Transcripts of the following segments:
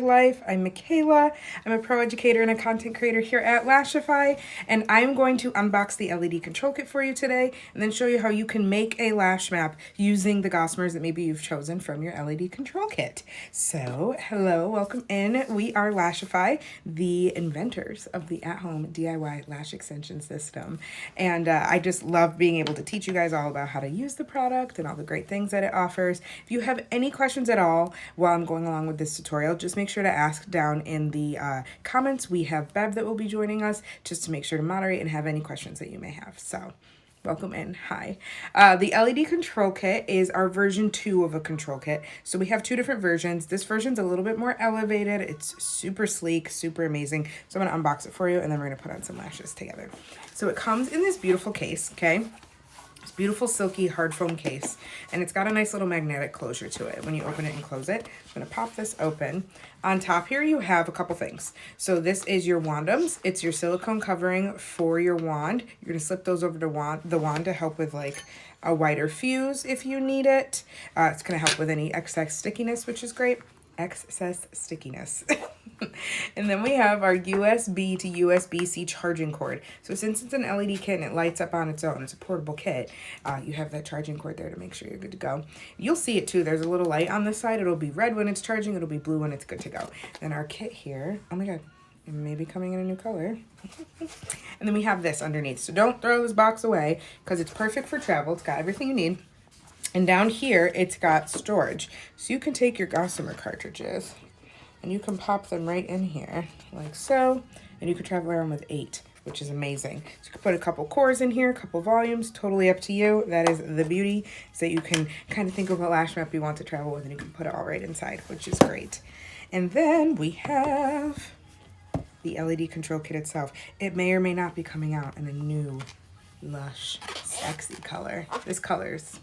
life. I'm Michaela. I'm a pro educator and a content creator here at Lashify, and I'm going to unbox the LED Control Kit for you today and then show you how you can make a lash map using the Gossamers that maybe you've chosen from your LED Control Kit. So, hello, welcome in. We are Lashify, the inventors of the at-home DIY lash extension system, and I just love being able to teach you guys all about how to use the product and all the great things that it offers. If you have any questions at all while I'm going along with this tutorial, just make sure to ask down in the comments. We have Bev that will be joining us just to make sure to moderate and have any questions that you may have. So welcome in. Hi. The LED Control Kit is our version 2 of a control kit. So we have two different versions. This version's a little bit more elevated. It's super sleek, super amazing. So I'm going to unbox it for you and then we're going to put on some lashes together. So it comes in this beautiful case, okay? This beautiful silky hard foam case, and it's got a nice little magnetic closure to it when you open it and close it. I'm going to pop this open. On top here you have a couple things. So this is your wandums. It's your silicone covering for your wand. You're going to slip those over to the wand to help with like a wider fuse if you need it. It's going to help with any excess stickiness, which is great. Excess stickiness. And then we have our USB to USB-C charging cord. So since it's an LED kit and it lights up on its own, it's a portable kit, you have that charging cord there to make sure you're good to go. You'll see it too. There's a little light on this side. It'll be red when it's charging. It'll be blue when it's good to go. Then our kit here, oh my God, it may be coming in a new color. And then we have this underneath. So don't throw this box away because it's perfect for travel. It's got everything you need. And down here, it's got storage. So you can take your Gossamer cartridges and you can pop them right in here like so. And you can travel around with 8, which is amazing. So you can put a couple cores in here, a couple volumes, totally up to you. That is the beauty, so you can kind of think of what lash map you want to travel with and you can put it all right inside, which is great. And then we have the LED Control Kit itself. It may or may not be coming out in a new, lush, sexy color. This color's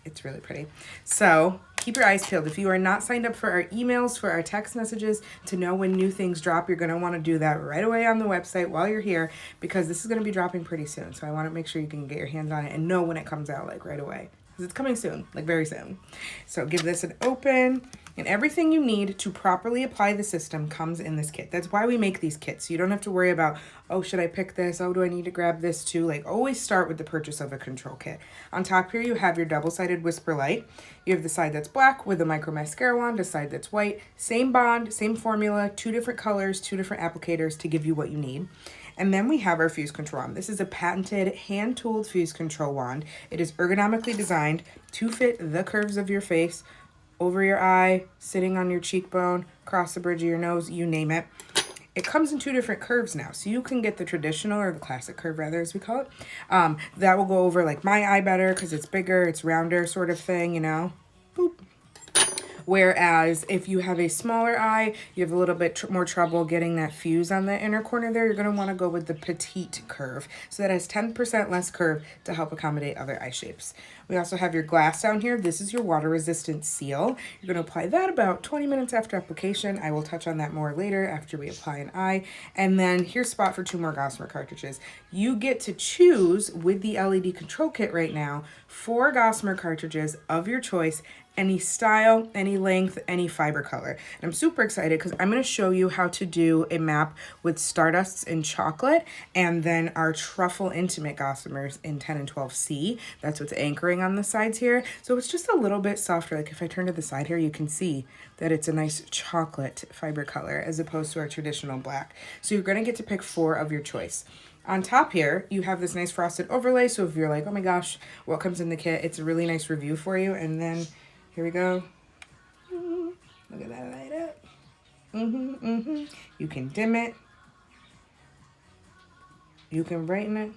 it's really pretty. So keep your eyes peeled. If you are not signed up for our emails, for our text messages to know when new things drop, you're going to want to do that right away on the website while you're here, because this is going to be dropping pretty soon. So I want to make sure you can get your hands on it and know when it comes out, like right away, because it's coming soon, like very soon. So give this an open. And everything you need to properly apply the system comes in this kit. That's why we make these kits. You don't have to worry about, oh, should I pick this? Oh, do I need to grab this too? Like, always start with the purchase of a control kit. On top here, you have your double-sided whisper light. You have the side that's black with a micro mascara wand, a side that's white. Same bond, same formula, 2 different colors, 2 different applicators to give you what you need. And then we have our fuse control wand. This is a patented hand-tooled fuse control wand. It is ergonomically designed to fit the curves of your face, over your eye, sitting on your cheekbone, across the bridge of your nose, you name it. It comes in 2 different curves now. So you can get the traditional, or the classic curve rather, as we call it. That will go over like my eye better because it's bigger, it's rounder sort of thing, you know. Boop. Whereas if you have a smaller eye, you have a little bit more trouble getting that fuse on the inner corner there, you're going to want to go with the petite curve. So that has 10% less curve to help accommodate other eye shapes. We also have your glass down here. This is your water resistant seal. You're going to apply that about 20 minutes after application. I will touch on that more later after we apply an eye. And then here's a spot for 2 more Gossamer cartridges. You get to choose with the LED Control Kit right now 4 Gossamer cartridges of your choice, any style, any length, any fiber color. And I'm super excited because I'm going to show you how to do a map with Stardusts in chocolate and then our Truffle Intimate Gossamers in 10 and 12C. That's what's anchoring on the sides here. So it's just a little bit softer. Like if I turn to the side here, you can see that it's a nice chocolate fiber color as opposed to our traditional black. So you're going to get to pick 4 of your choice. On top here, you have this nice frosted overlay. So if you're like, oh my gosh, what comes in the kit? It's a really nice review for you. And then here we go. Look at that light up. You can dim it. You can brighten it.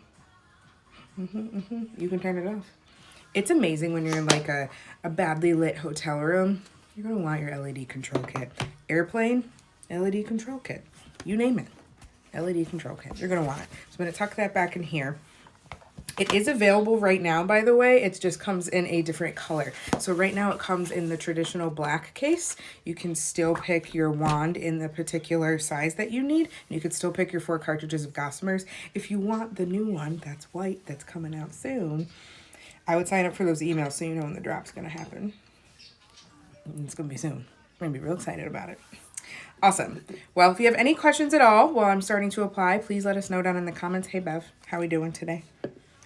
You can turn it off. It's amazing when you're in like a badly lit hotel room. You're going to want your LED control kit. Airplane, LED control kit. You name it. LED control kit. You're going to want it. So I'm going to tuck that back in here. It is available right now, by the way. It just comes in a different color. So right now it comes in the traditional black case. You can still pick your wand in the particular size that you need. You could still pick your 4 cartridges of Gossamers. If you want the new one that's white, that's coming out soon, I would sign up for those emails so you know when the drop's going to happen. It's going to be soon. I'm going to be real excited about it. Awesome. Well, if you have any questions at all while I'm starting to apply, please let us know down in the comments. Hey, Bev, how we doing today?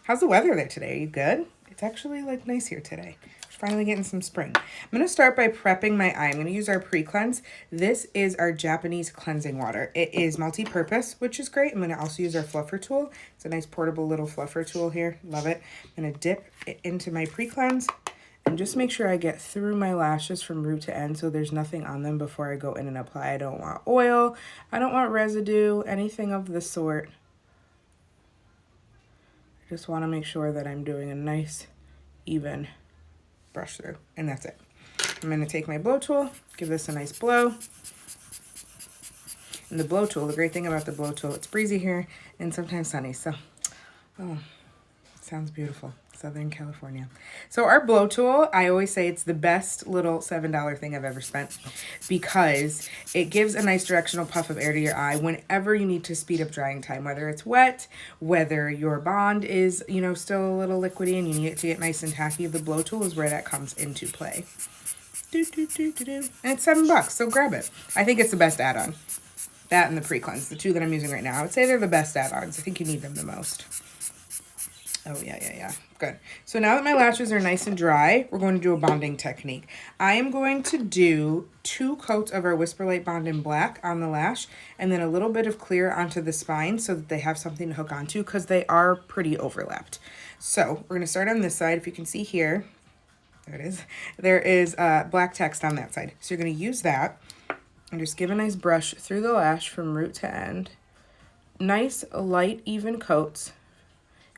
How's the weather there today? Are you good? It's actually like nice here today. We're finally getting some spring. I'm going to start by prepping my eye. I'm going to use our pre-cleanse. This is our Japanese cleansing water. It is multi-purpose, which is great. I'm going to also use our fluffer tool. It's a nice portable little fluffer tool here. Love it. I'm going to dip it into my pre-cleanse and just make sure I get through my lashes from root to end so there's nothing on them before I go in and apply. I don't want oil. I don't want residue, anything of the sort. I just want to make sure that I'm doing a nice, even brush through, and that's it. I'm going to take my blow tool, give this a nice blow. And the blow tool, the great thing about the blow tool, it's breezy here and sometimes sunny, so, oh, sounds beautiful. Southern California. So our blow tool, I always say it's the best little $7 thing I've ever spent because it gives a nice directional puff of air to your eye whenever you need to speed up drying time, whether it's wet, whether your bond is, you know, still a little liquidy and you need it to get nice and tacky. The blow tool is where that comes into play. And it's $7, so grab it. I think it's the best add-on. That and the pre-cleanse, the two that I'm using right now. I would say they're the best add-ons. I think you need them the most. Oh, yeah. Good. So now that my lashes are nice and dry, we're going to do a bonding technique. I am going to do 2 coats of our Whisper Light Bond in black on the lash and then a little bit of clear onto the spine so that they have something to hook onto because they are pretty overlapped. So we're going to start on this side. If you can see here, there it is. There is black text on that side. So you're going to use that and just give a nice brush through the lash from root to end. Nice, light, even coats.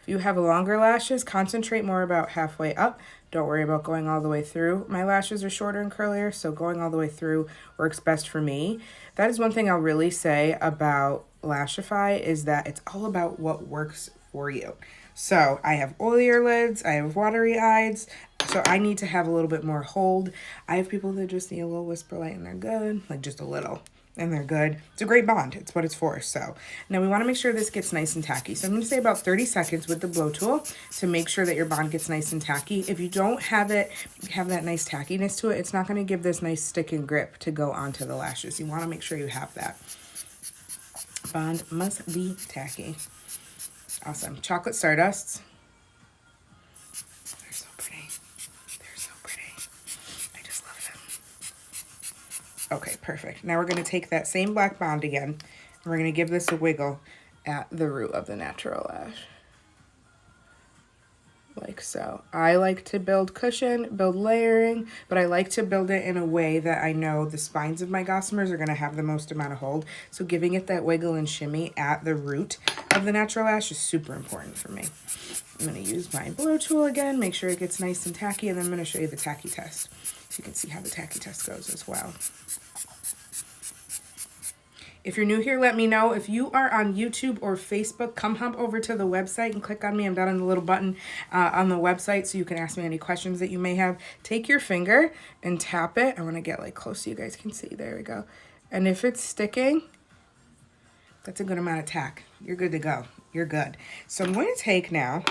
If you have longer lashes, concentrate more about halfway up. Don't worry about going all the way through. My lashes are shorter and curlier, so going all the way through works best for me. That is one thing I'll really say about Lashify is that it's all about what works for you. So I have oilier lids, I have watery eyes, so I need to have a little bit more hold. I have people that just need a little Whisper Light and they're good, like just a little. And they're good. It's a great bond. It's what it's for. So now we want to make sure this gets nice and tacky. So I'm going to say about 30 seconds with the blow tool to make sure that your bond gets nice and tacky. If you don't have it, have that nice tackiness to it, it's not going to give this nice stick and grip to go onto the lashes. You want to make sure you have that. Bond must be tacky. Awesome. Chocolate Stardusts. They're so pretty. They're so pretty. I just love them. Okay, perfect. Now we're going to take that same black bond again, and we're going to give this a wiggle at the root of the natural lash. Like so. I like to build cushion, build layering, but I like to build it in a way that I know the spines of my Gossamers are going to have the most amount of hold. So giving it that wiggle and shimmy at the root of the natural lash is super important for me. I'm going to use my blow tool again, make sure it gets nice and tacky, and then I'm going to show you the tacky test so you can see how the tacky test goes as well. If you're new here, let me know. If you are on YouTube or Facebook, come hop over to the website and click on me. I'm down on the little button on the website so you can ask me any questions that you may have. Take your finger and tap it. I want to get like close so you guys can see. There we go. And if it's sticking, that's a good amount of tack. You're good to go. You're good. So I'm going to take now,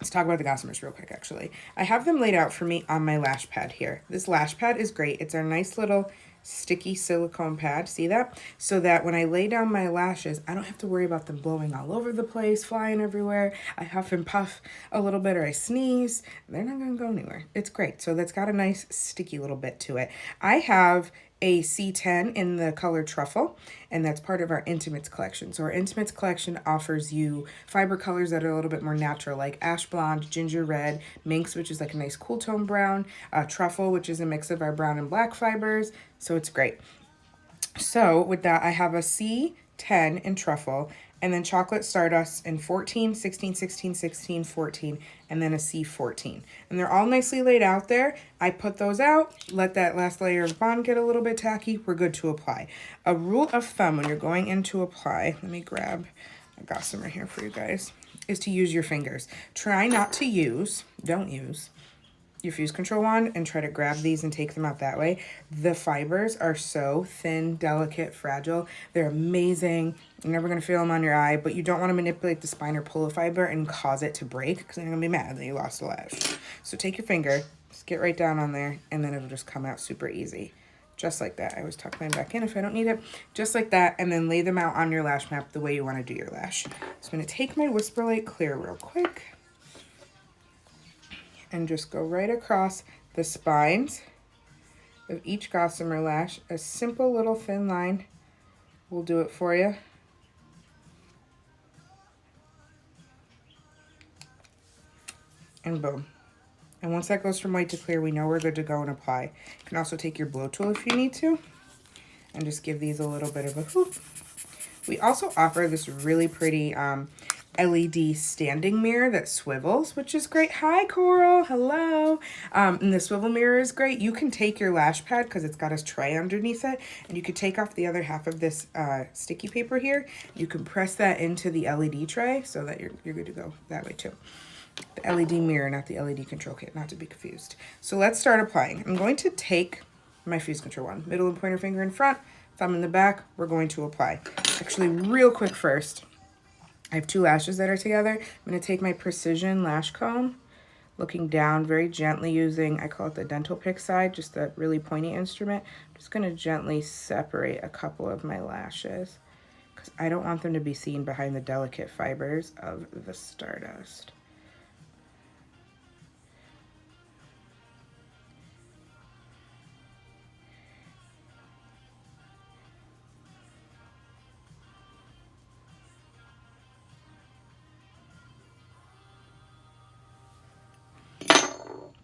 let's talk about the Gossamers real quick actually. I have them laid out for me on my lash pad here. This lash pad is great. It's our nice little sticky silicone pad, see that? So that when I lay down my lashes, I don't have to worry about them blowing all over the place, flying everywhere. I huff and puff a little bit or I sneeze. They're not gonna go anywhere. It's great. So that's got a nice sticky little bit to it. I have a C10 in the color Truffle, and that's part of our Intimates collection. So our Intimates collection offers you fiber colors that are a little bit more natural, like ash blonde, ginger red, minx, which is like a nice cool tone brown, Truffle, which is a mix of our brown and black fibers. So it's great. So with that, I have a C10 in Truffle, and then Chocolate Stardust in 14, 16, 16, 16, 14, and then a C14. And they're all nicely laid out there. I put those out, let that last layer of bond get a little bit tacky. We're good to apply. A rule of thumb when you're going in to apply, let me grab a Gossamer here for you guys, is to use your fingers. Try not to use, don't use, your fuse control wand and try to grab these and take them out that way. The fibers are so thin, delicate, fragile. They're amazing. You're never going to feel them on your eye, but you don't want to manipulate the spine or pull a fiber and cause it to break because then you're going to be mad that you lost a lash. So take your finger, just get right down on there, and then it'll just come out super easy. just like that. I always tuck mine back in if I don't need it. Just like that, and then lay them out on your lash map the way you want to do your lash. So I'm going to take my Whisper Light Clear real quick and just go right across the spines of each Gossamer lash. A simple little thin line will do it for you. And boom. And once that goes from white to clear, we know we're good to go and apply. You can also take your blow tool if you need to and just give these a little bit of a hoop. We also offer this really pretty LED standing mirror that swivels, which is great. Hi, Coral. Hello. And the swivel mirror is great. You can take your lash pad because it's got a tray underneath it, and you could take off the other half of this sticky paper here. You can press that into the LED tray so that you're good to go that way too. The LED mirror, not the LED control kit, not to be confused. So let's start applying. I'm going to take my fuse control wand, middle and pointer finger in front, thumb in the back. We're going to apply. Actually, real quick first, I have two lashes that are together. I'm going to take my precision lash comb, looking down very gently using, I call it the dental pick side, just that really pointy instrument. I'm just going to gently separate a couple of my lashes because I don't want them to be seen behind the delicate fibers of the Stardust.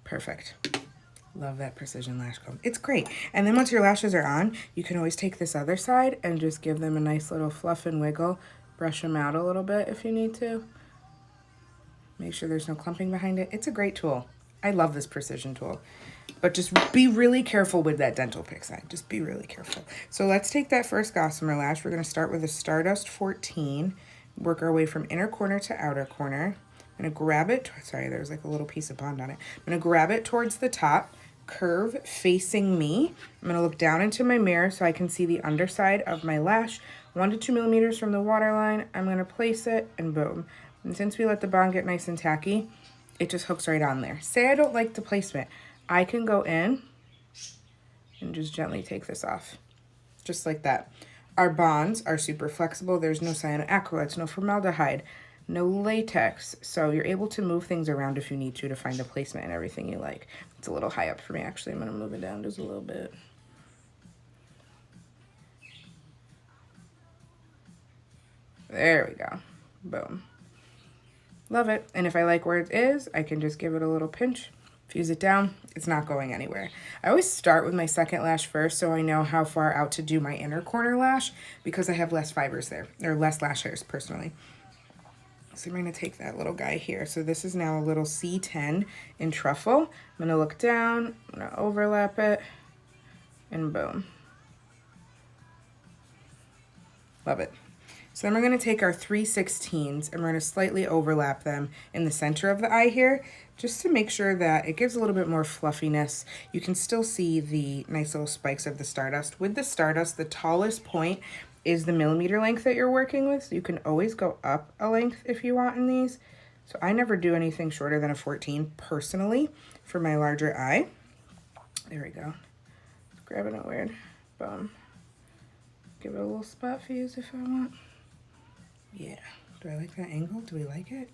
Perfect. Love that precision lash comb. It's great. And then once your lashes are on, you can always take this other side and just give them a nice little fluff and wiggle. Brush them out a little bit if you need to. Make sure there's no clumping behind it. It's a great tool. I love this precision tool. But just be really careful with that dental pick side. Just be really careful. So let's take that first Gossamer lash. We're going to start with a Stardust 14. Work our way from inner corner to outer corner. I'm going to grab it. Sorry, there's like a little piece of bond on it. I'm going to grab it towards the top, curve facing me. I'm going to look down into my mirror so I can see the underside of my lash. 1 to 2 millimeters from the waterline. I'm going to place it and boom. And since we let the bond get nice and tacky, it just hooks right on there. Say I don't like the placement. I can go in and just gently take this off. Just like that. Our bonds are super flexible. There's no cyanoacrylates, no formaldehyde, no latex, so you're able to move things around if you need to find a placement and everything you like. It's a little high up for me, actually. I'm going to move it down just a little bit. There we go. Boom. Love it. And if I like where it is, I can just give it a little pinch, fuse it down. It's not going anywhere. I always start with my second lash first so I know how far out to do my inner corner lash because I have less fibers there, or less lash hairs personally. So I'm going to take that little guy here. So this is now a little C10 in Truffle. I'm going to look down, I'm going to overlap it, and boom. Love it. So then we're going to take our 3/16s and we're going to slightly overlap them in the center of the eye here, just to make sure that it gives a little bit more fluffiness. You can still see the nice little spikes of the Stardust. With the Stardust, the tallest point is the millimeter length that you're working with. So you can always go up a length if you want in these. So I never do anything shorter than a 14 personally for my larger eye. There we go. Grabbing it weird. Boom. Give it a little spot fuse if I want. Yeah. Do I like that angle? Do we like it?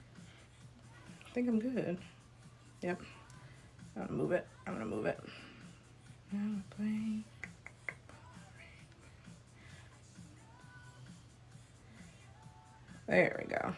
I think I'm good. Yep. I'm gonna move it. I'm gonna move it. Now play. There we go.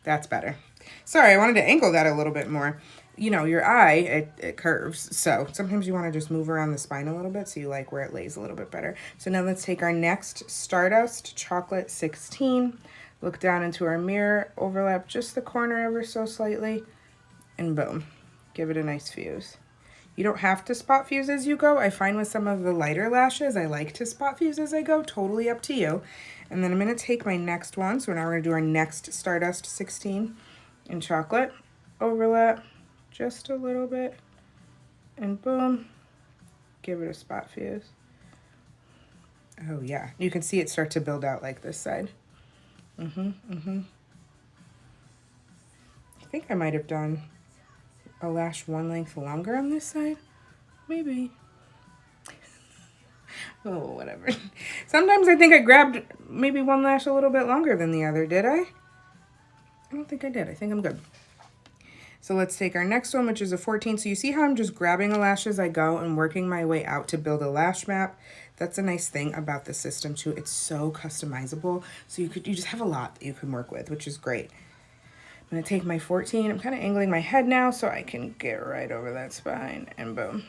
That's better. Sorry, I wanted to angle that a little bit more. You know, your eye, it curves. So sometimes you want to just move around the spine a little bit so you like where it lays a little bit better. So now let's take our next Stardust Chocolate 16. Look down into our mirror, overlap just the corner ever so slightly, and boom. Give it a nice fuse. You don't have to spot fuse as you go. I find with some of the lighter lashes, I like to spot fuse as I go. Totally up to you. And then I'm going to take my next one. So now we're going to do our next Stardust 16 in chocolate. Overlap just a little bit. And boom. Give it a spot fuse. Oh, yeah. You can see it start to build out like this side. I think I might have done a lash one length longer on this side. maybe. Oh, whatever. Sometimes I think I grabbed maybe one lash a little bit longer than the other, did I? I don't think I did. I think I'm good. So let's take our next one, which is a 14. So you see how I'm just grabbing a lash as I go and working my way out to build a lash map. That's a nice thing about the system too. It's so customizable. So you just have a lot that you can work with, which is great. I'm gonna take my 14. I'm kind of angling my head now so I can get right over that spine, and boom.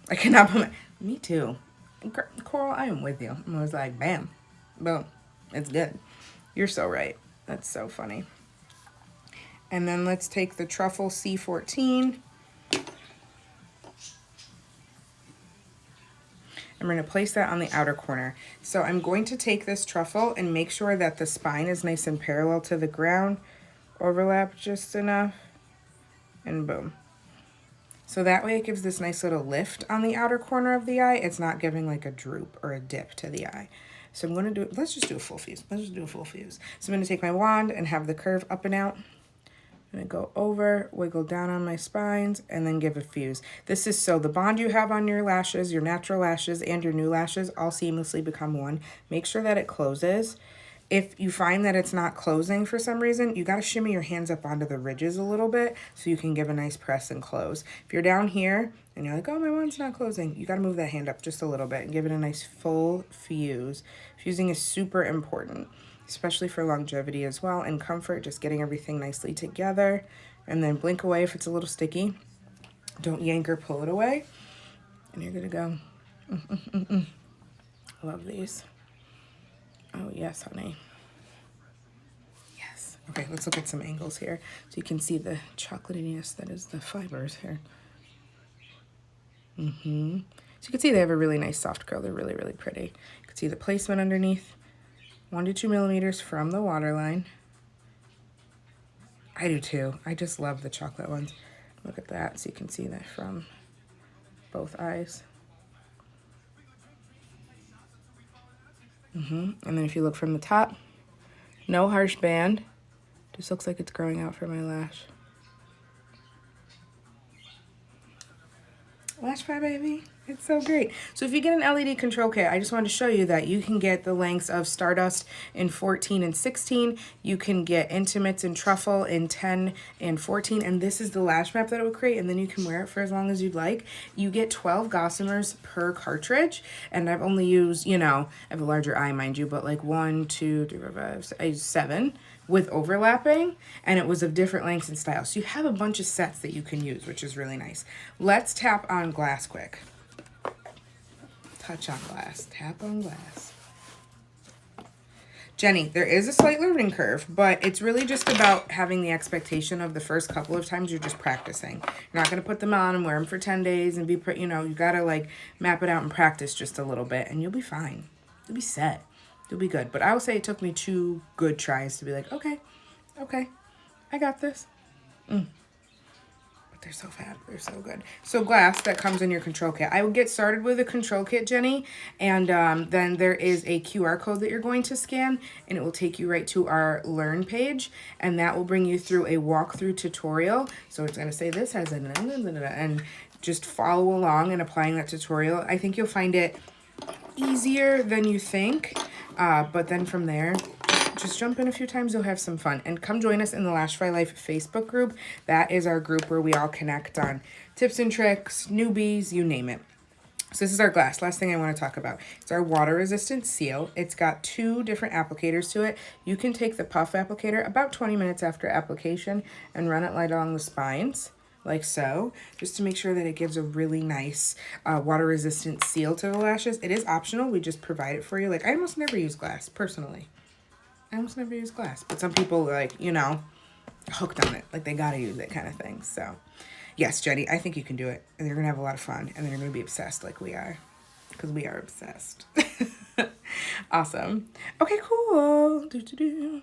I cannot put my, me too. Coral, I am with you. I was like, bam, boom, it's good. You're so right. That's so funny. And then let's take the Truffle C14. I'm going to place that on the outer corner. So I'm going to take this Truffle and make sure that the spine is nice and parallel to the ground. Overlap just enough, and boom. So that way it gives this nice little lift on the outer corner of the eye. It's not giving like a droop or a dip to the eye. So I'm going to do, let's just do a full fuse. Let's just do a full fuse. So I'm going to take my wand and have the curve up and out. I'm going to go over, wiggle down on my spines, and then give a fuse. This is so the bond you have on your lashes, your natural lashes, and your new lashes all seamlessly become one. Make sure that it closes. If you find that it's not closing for some reason, you got to shimmy your hands up onto the ridges a little bit so you can give a nice press and close. If you're down here and you're like, oh, my wand's not closing, you got to move that hand up just a little bit and give it a nice full fuse. Fusing is super important, especially for longevity as well, and comfort, just getting everything nicely together. And then blink away if it's a little sticky. Don't yank or pull it away. And you're good to go. Love these. Oh, yes, honey. Yes. Okay, let's look at some angles here so you can see the chocolatiness that is the fibers here. So you can see they have a really nice soft curl. They're really, really pretty. You can see the placement underneath. 1 to 2 millimeters from the waterline. I do too. I just love the chocolate ones. Look at that, so you can see that from both eyes. And then if you look from the top, no harsh band. Just looks like it's growing out from my lash. Lash Pad, baby. It's so great. So if you get an LED control kit, I just wanted to show you that you can get the lengths of Stardust in 14 and 16. You can get Intimates and Truffle in 10 and 14. And this is the lash map that it will create. And then you can wear it for as long as you'd like. You get 12 Gossamers per cartridge. And I've only used, you know, I have a larger eye, mind you, but like 1, 2, 3, 4, 5, 6, 7 with overlapping, and it was of different lengths and styles. So you have a bunch of sets that you can use, which is really nice. Let's tap on glass quick. Touch on glass, tap on glass. Jenny, there is a slight learning curve, but it's really just about having the expectation of the first couple of times you're just practicing. You're not going to put them on and wear them for 10 days and be, you know, you got to like map it out and practice just a little bit and you'll be fine. You'll be set. You'll be good. But I will say it took me 2 good tries to be like, okay, I got this. But they're so fab. They're so good. So glass that comes in your control kit. I will get started with a control kit, Jenny. And then there is a QR code that you're going to scan. And it will take you right to our Learn page. And that will bring you through a walkthrough tutorial. So it's going to say this has an... And just follow along in applying that tutorial. I think you'll find it easier than you think. But then from there, just jump in a few times, you'll have some fun. And come join us in the Lashify Life Facebook group. That is our group where we all connect on tips and tricks, newbies, you name it. So this is our glass. Last thing I want to talk about. It's our water-resistant seal. It's got 2 different applicators to it. You can take the puff applicator about 20 minutes after application and run it right along the spines, like so, just to make sure that it gives a really nice water-resistant seal to the lashes. It is optional. We just provide it for you. Like, I almost never use glass, personally. I almost never use glass. But some people, like, you know, hooked on it. Like, they gotta use it kind of thing. So, yes, Jenny, I think you can do it. And you're gonna have a lot of fun. And then you're gonna be obsessed like we are. Because we are obsessed. Awesome. Okay, cool.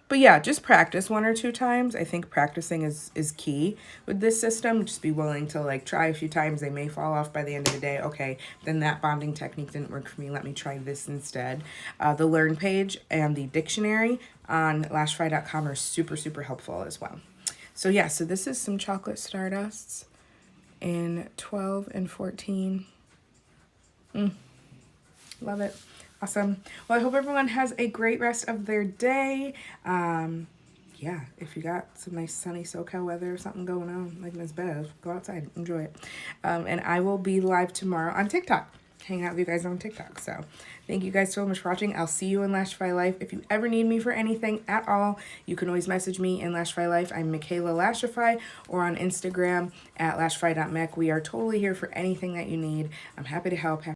But yeah, just practice 1 or 2 times. I think practicing is key with this system. Just be willing to like try a few times. They may fall off by the end of the day. Okay, then that bonding technique didn't work for me. Let me try this instead. The Learn page and the dictionary on lashify.com are super, super helpful as well. So yeah, so this is some chocolate Stardusts. in 12 and 14. Love it. Awesome. Well, I hope everyone has a great rest of their day. Yeah, if you got some nice sunny SoCal weather or something going on, like Ms. Bev, go outside, enjoy it. And I will be live tomorrow on TikTok, hanging out with you guys on TikTok. So thank you guys so much for watching. I'll see you in Lashify Life. If you ever need me for anything at all, you can always message me in Lashify Life. I'm Michaela Lashify, or on Instagram at lashify.mech. We are totally here for anything that you need. I'm happy to help.